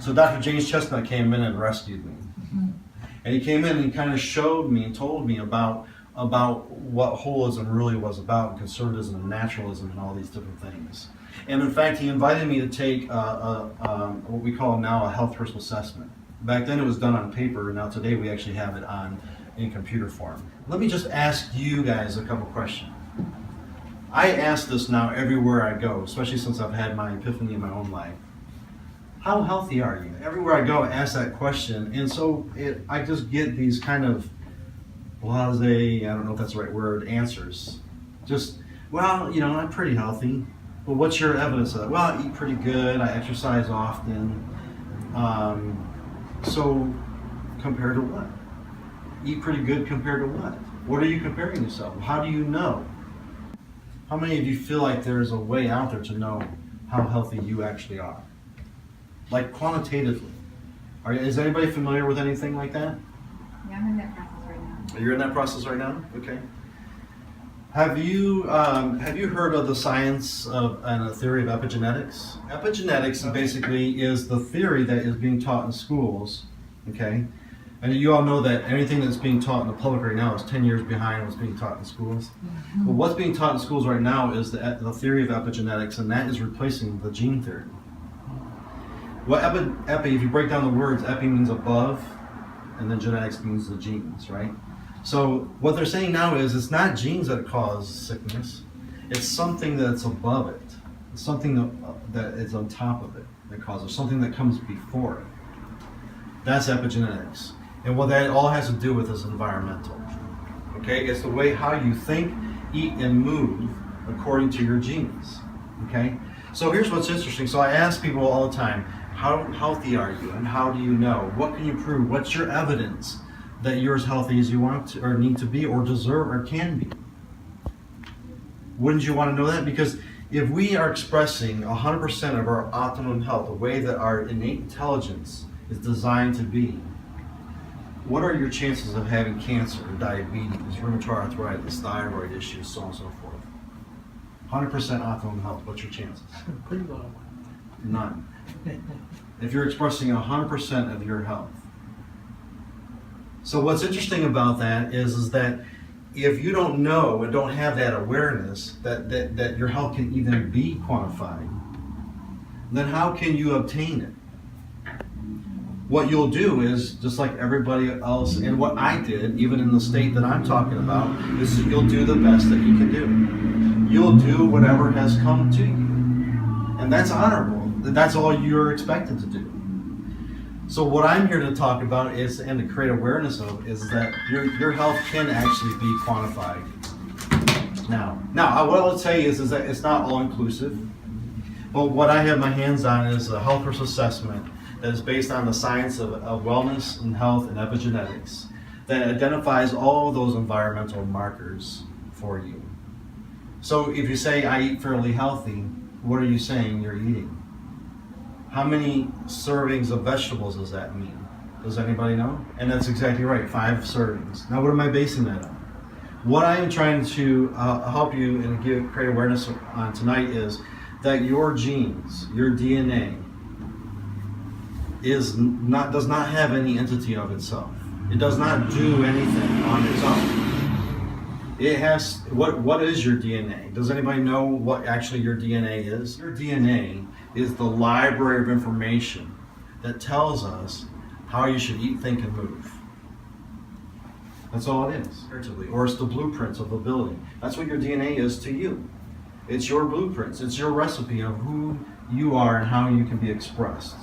So Dr. James Chestnut came in and rescued me. And he came in and kind of showed me and told me about what holism really was about, and conservatism and naturalism and all these different things. And in fact, he invited me to take what we call now a health risk assessment. Back then it was done on paper, and now today we actually have it in computer form. Let me just ask you guys a couple questions. I ask this now everywhere I go, especially since I've had my epiphany in my own life. How healthy are you? Everywhere I go, I ask that question, and so I just get these kind of blasé, I don't know if that's the right word, answers. Just, well, I'm pretty healthy. Well, what's your evidence of that? Well, I eat pretty good, I exercise often. So, compared to what? Eat pretty good compared to what? What are you comparing yourself? How do you know? How many of you feel like there's a way out there to know how healthy you actually are? Like quantitatively. Is anybody familiar with anything like that? Yeah, I'm in that process right now. You're in that process right now? Okay. Have you heard of the science and the theory of epigenetics? Epigenetics basically is the theory that is being taught in schools, okay? And you all know that anything that's being taught in the public right now is 10 years behind what's being taught in schools. Mm-hmm. But what's being taught in schools right now is the theory of epigenetics, and that is replacing the gene theory. What epi, if you break down the words, epi means above, and then genetics means the genes, right? So what they're saying now is it's not genes that cause sickness, it's something that's above it. It's something that is on top of it that causes, something that comes before it. That's epigenetics. And what that all has to do with is environmental. Okay, it's the way how you think, eat, and move according to your genes. Okay, so here's what's interesting. So I ask people all the time, how healthy are you, and how do you know? What can you prove? What's your evidence that you're as healthy as you want to, or need to be, or deserve, or can be? Wouldn't you want to know that? Because if we are expressing 100% of our optimum health, the way that our innate intelligence is designed to be, what are your chances of having cancer, diabetes, rheumatoid arthritis, thyroid issues, so on and so forth? 100% optimum health, what's your chances? Pretty low. None. If you're expressing 100% of your health. So what's interesting about that is that if you don't know and don't have that awareness that your health can even be quantified, then how can you obtain it? What you'll do is, just like everybody else, and what I did, even in the state that I'm talking about, is you'll do the best that you can do. You'll do whatever has come to you. And that's honorable. That's all you're expected to do. So what I'm here to talk about is, and to create awareness of, is that your health can actually be quantified. Now, what I'll tell you is that it's not all inclusive. But what I have my hands on is a health risk assessment that is based on the science of wellness and health and epigenetics that identifies all of those environmental markers for you. So if you say, I eat fairly healthy, what are you saying you're eating? How many servings of vegetables does that mean? Does anybody know? And that's exactly right, 5 servings. Now what am I basing that on? What I am trying to help you and create awareness on tonight is that your genes, your DNA, does not have any entity of itself. It does not do anything on its own. It has, what is your DNA? Does anybody know what actually your DNA is? Your DNA is the library of information that tells us how you should eat, think, and move. That's all it is, or it's the blueprints of ability. That's what your DNA is to you. It's your blueprints. It's your recipe of who you are and how you can be expressed.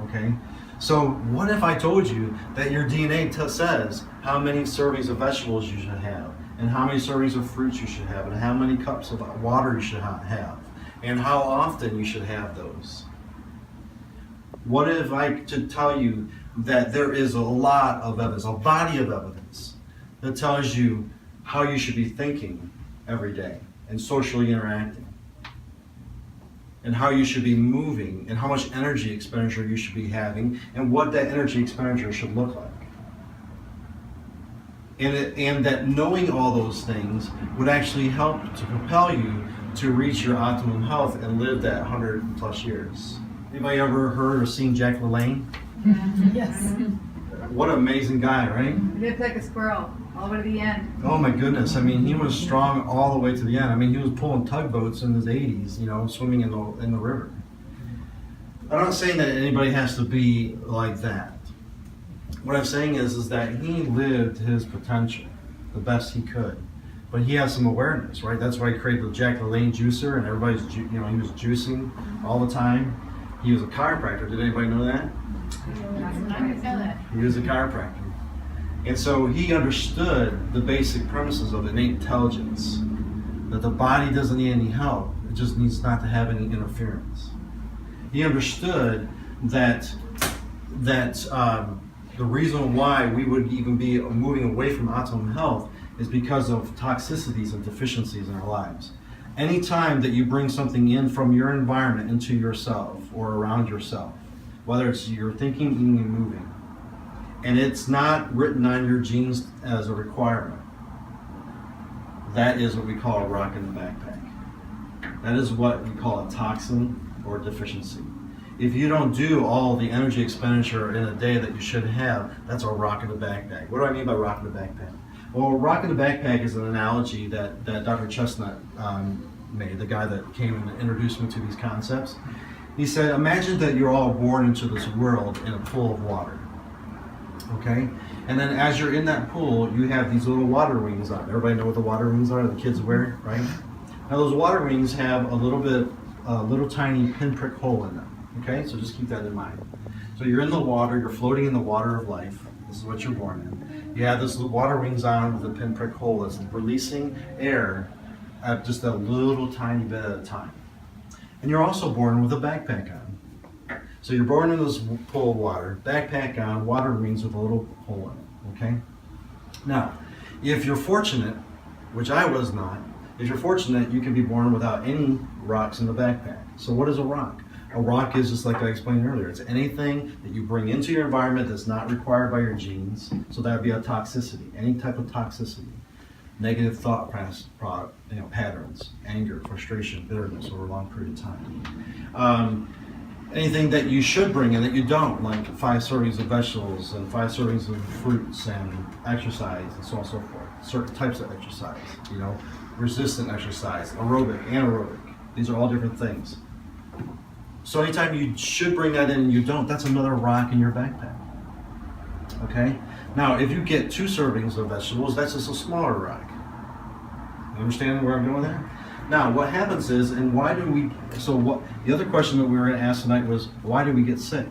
Okay? So what if I told you that your DNA says how many servings of vegetables you should have, and how many servings of fruits you should have, and how many cups of water you should have, and how often you should have those? What if I could tell you that there is a lot of evidence, a body of evidence, that tells you how you should be thinking every day and socially interacting, and how you should be moving, and how much energy expenditure you should be having, and what that energy expenditure should look like. And that knowing all those things would actually help to propel you to reach your optimum health and live that 100+ years. Anybody ever heard or seen Jack LaLanne? Yes. What an amazing guy, right? He lived like a squirrel, all the way to the end. Oh my goodness. I mean, he was strong all the way to the end. I mean, he was pulling tugboats in his 80s, you know, swimming in the river. I'm not saying that anybody has to be like that. What I'm saying is that he lived his potential the best he could. But he has some awareness, right? That's why he created the Jack LaLanne juicer, and everybody's, he was juicing all the time. He was a chiropractor. Did anybody know that? I didn't know that. He was a chiropractor. And so he understood the basic premises of innate intelligence, that the body doesn't need any help. It just needs not to have any interference. He understood that the reason why we would even be moving away from optimum health is because of toxicities and deficiencies in our lives. Anytime that you bring something in from your environment into yourself or around yourself, whether it's your thinking, eating, and moving, and it's not written on your genes as a requirement, that is what we call a rock in the backpack. That is what we call a toxin or deficiency. If you don't do all the energy expenditure in a day that you should have, that's a rock in the backpack. What do I mean by rock in the backpack? Well, rock in the backpack is an analogy that Dr. Chestnut made, the guy that came and introduced me to these concepts. He said, imagine that you're all born into this world in a pool of water, okay? And then as you're in that pool, you have these little water wings on. Everybody know what the water wings are? The kids wear, right? Now those water wings have a little tiny pinprick hole in them. Okay, so just keep that in mind. So you're in the water, you're floating in the water of life. This is what you're born in. You have this water wings on with a pinprick hole that's releasing air at just a little tiny bit at a time. And you're also born with a backpack on. So you're born in this pool of water, backpack on, water wings with a little hole in it, okay? Now, if you're fortunate, which I was not, if you're fortunate, you can be born without any rocks in the backpack. So what is a rock? A rock is just like I explained earlier. It's anything that you bring into your environment that's not required by your genes. So that would be a toxicity, any type of toxicity. Negative thought patterns, anger, frustration, bitterness over a long period of time. Anything that you should bring in that you don't, like 5 servings of vegetables and 5 servings of fruits and exercise and so on and so forth. Certain types of exercise, resistant exercise, aerobic, anaerobic. These are all different things. So anytime you should bring that in and you don't, that's another rock in your backpack. Okay? Now, if you get 2 servings of vegetables, that's just a smaller rock. You understand where I'm going with that? Now, what happens is, and why do we, the other question that we were going to ask tonight was, why do we get sick?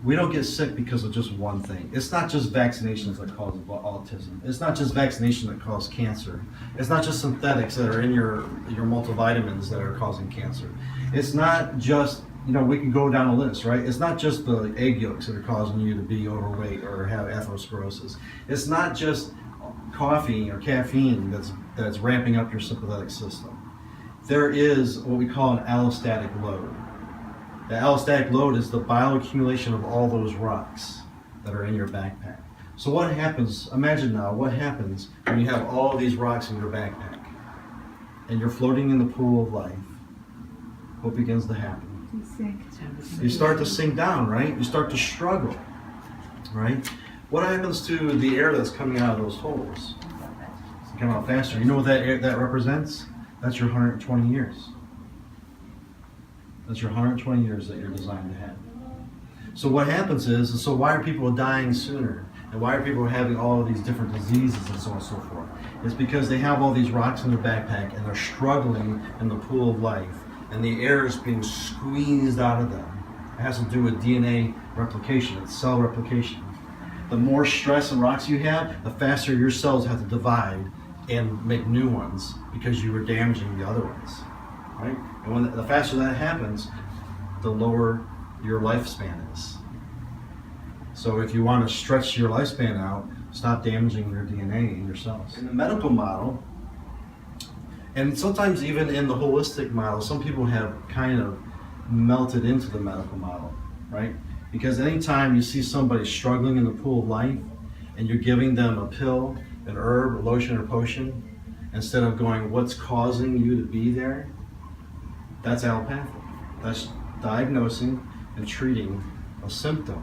We don't get sick because of just one thing. It's not just vaccinations that cause autism. It's not just vaccination that cause cancer. It's not just synthetics that are in your multivitamins that are causing cancer. It's not just, we can go down a list, right? It's not just the egg yolks that are causing you to be overweight or have atherosclerosis. It's not just coffee or caffeine that's ramping up your sympathetic system. There is what we call an allostatic load. The allostatic load is the bioaccumulation of all those rocks that are in your backpack. So what happens, imagine now, what happens when you have all of these rocks in your backpack and you're floating in the pool of life? What begins to happen? You sink. You start to sink down, right? You start to struggle, right? What happens to the air that's coming out of those holes? It's coming out faster. You know what that represents? That's your 120 years. That's your 120 years that you're designed to have. So what happens is, so why are people dying sooner? And why are people having all of these different diseases and so on and so forth? It's because they have all these rocks in their backpack and they're struggling in the pool of life. And the air is being squeezed out of them. It has to do with DNA replication, it's cell replication. The more stress and rocks you have, the faster your cells have to divide and make new ones because you were damaging the other ones, right? And when the faster that happens, the lower your lifespan is. So if you want to stretch your lifespan out, stop damaging your DNA in your cells. In the medical model, and sometimes even in the holistic model, some people have kind of melted into the medical model, right? Because anytime you see somebody struggling in the pool of life and you're giving them a pill, an herb, a lotion, or potion, instead of going, what's causing you to be there? That's allopathic. That's diagnosing and treating a symptom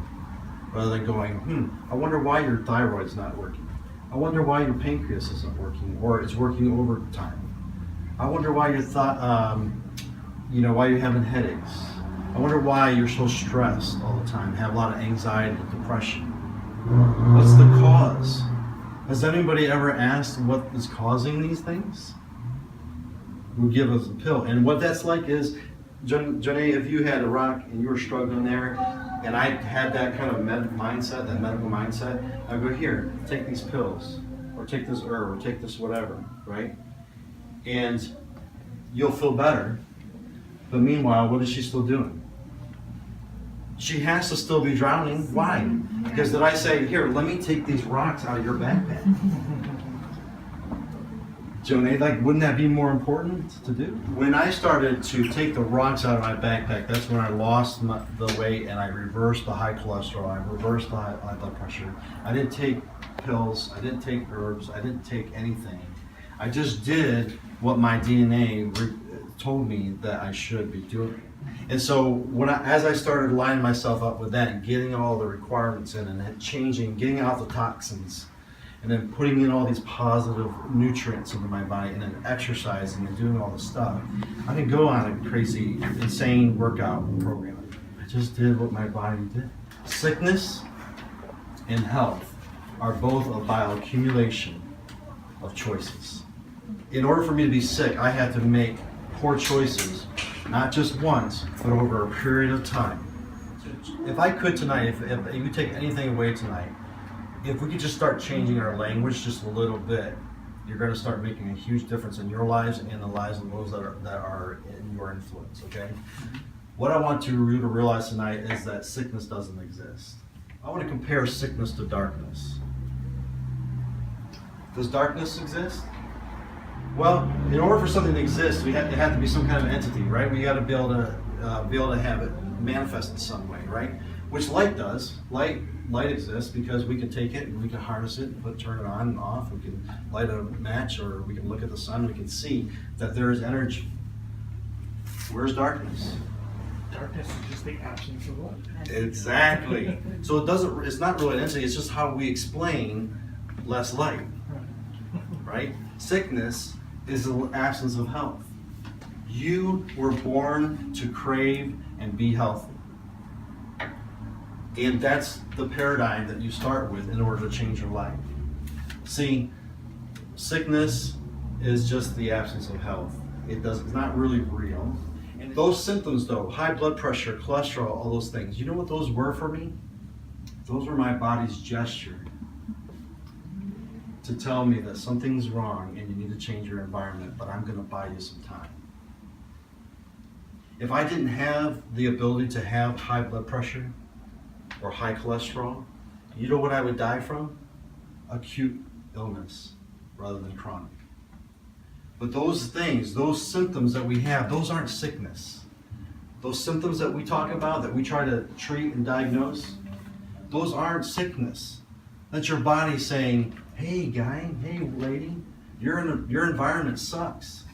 rather than going, I wonder why your thyroid's not working. I wonder why your pancreas isn't working or it's working overtime. I wonder why why you're having headaches. I wonder why you're so stressed all the time, have a lot of anxiety and depression. What's the cause? Has anybody ever asked what is causing these things? We'll give us a pill. And what that's like is, Janae, if you had a rock and you were struggling there, and I had that kind of medical mindset, I'd go, here, take these pills, or take this herb, or take this whatever, right? And you'll feel better. But meanwhile, what is she still doing? She has to still be drowning. Why? Because did I say, here, let me take these rocks out of your backpack? Janae, wouldn't that be more important to do? When I started to take the rocks out of my backpack, that's when I lost the weight and I reversed the high cholesterol, I reversed the high blood pressure. I didn't take pills, I didn't take herbs, I didn't take anything. I just did what my DNA told me that I should be doing. And so as I started lining myself up with that and getting all the requirements in and changing, getting out the toxins, and then putting in all these positive nutrients into my body, and then exercising and doing all this stuff, I could go on a crazy, insane workout program. I just did what my body did. Sickness and health are both a bioaccumulation of choices. In order for me to be sick, I had to make poor choices, not just once, but over a period of time. If I could tonight, if you take anything away tonight, if we could just start changing our language just a little bit, you're going to start making a huge difference in your lives and the lives of those that are in your influence, okay? What I want you to realize tonight is that sickness doesn't exist. I want to compare sickness to darkness. Does darkness exist? Well, in order for something to exist, it had to be some kind of entity, right? We got to be able to have it manifest in some way, right? Which light does. Light exists because we can take it and we can harness it and turn it on and off. We can light a match, or we can look at the sun. We can see that there is energy. Where's darkness? Darkness is just the absence of light. Exactly. So it's not really an entity. It's just how we explain less light, right? Sickness is the absence of health. You were born to crave and be healthy. And that's the paradigm that you start with in order to change your life. See, sickness is just the absence of health. It's not really real. And those symptoms though, high blood pressure, cholesterol, all those things, you know what those were for me? Those were my body's gesture to tell me that something's wrong and you need to change your environment, but I'm going to buy you some time. If I didn't have the ability to have high blood pressure or high cholesterol, you know what I would die from? Acute illness rather than chronic. But those things, those symptoms that we have, those aren't sickness. Those symptoms that we talk about, that we try to treat and diagnose, those aren't sickness. That's your body saying, hey guy, hey lady, your environment sucks.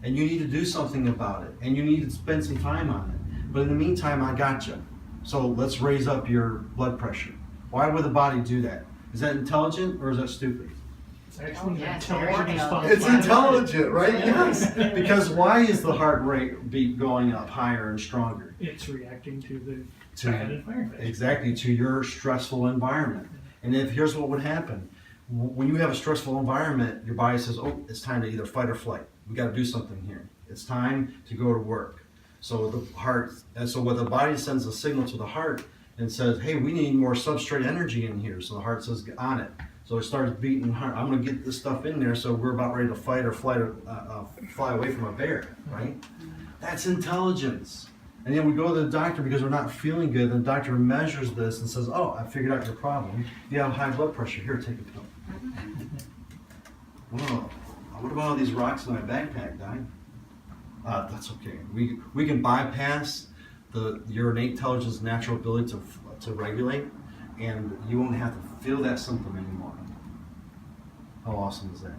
And you need to do something about it. And you need to spend some time on it. But in the meantime, I got you. So let's raise up your blood pressure. Why would the body do that? Is that intelligent or is that stupid? It's actually yes, intelligent very response. It's intelligent, right? Yes. Because why is the heart rate beat going up higher and stronger? It's reacting to the bad environment. Exactly, to your stressful environment. And here's what would happen. When you have a stressful environment, your body says, oh, it's time to either fight or flight. We got to do something here. It's time to go to work. So what the body sends a signal to the heart and says, hey, we need more substrate energy in here. So the heart says, get on it. So it starts beating hard. I'm going to get this stuff in there so we're about ready to fight or fly away from a bear, right? That's intelligence. And then we go to the doctor because we're not feeling good. The doctor measures this and says, oh, I figured out your problem. You have high blood pressure. Here, take a pill. Whoa, what about all these rocks in my backpack, Doc? That's okay. We can bypass your innate intelligence, natural ability to regulate, and you won't have to feel that symptom anymore. How awesome is that?